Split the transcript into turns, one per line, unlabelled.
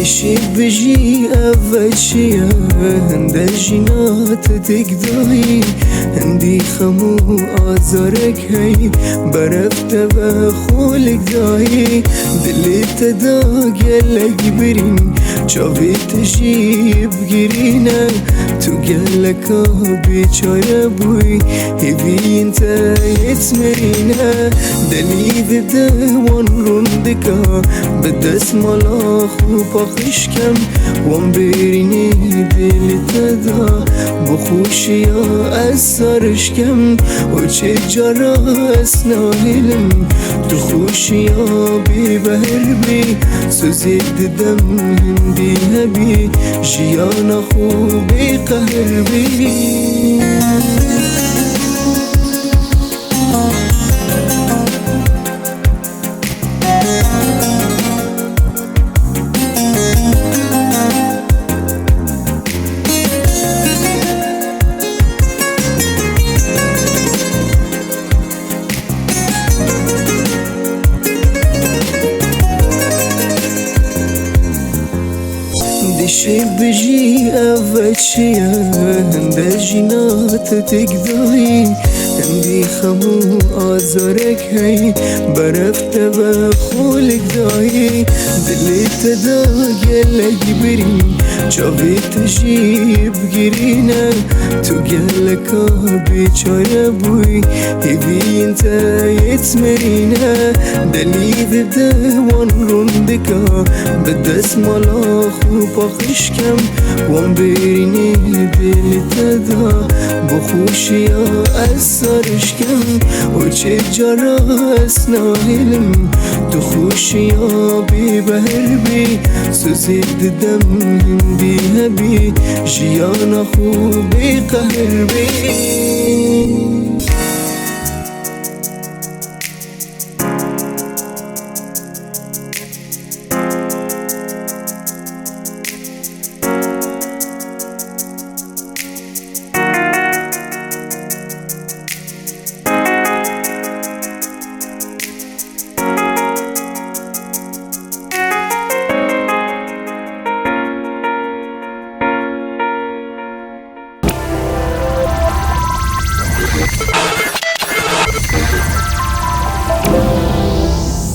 دشي بجي أول شيا هنده جينات تقداي هندي خمو آزارك هاي برفت بخولك داي دلي تدا قلق برين چاوی تجيب گرينا تو قلقا بيچاره بوي هبي انت يتمرينا دلي ذبده وان رندكا بدس ملاخ وباخش كم وان بريني دلي تدا بخوشي يا أسرش كم وچه جارا اسناهلم تخوشي يا ببهر بي سوزيد دم هندي هبي جيانا خوبي قهر بي دشي بجي أول شيا هنده جينات تقداي هندي خمو آزارك هاي برفت بخولك داي دلي تدا قلق برين چاوي تجيب گرينا تو قلقا بيچاره بوي هبي انت يتمرينا دلي ذبده وان رندكا بدس ملاخ وباخش كم وان بريني دلي تدا بخوشي يا أسرش كم وچه جارا اسناهلم تخوشي يا ببهر بي سوزيد دم هندي هبي جيانا خوبي قهر بي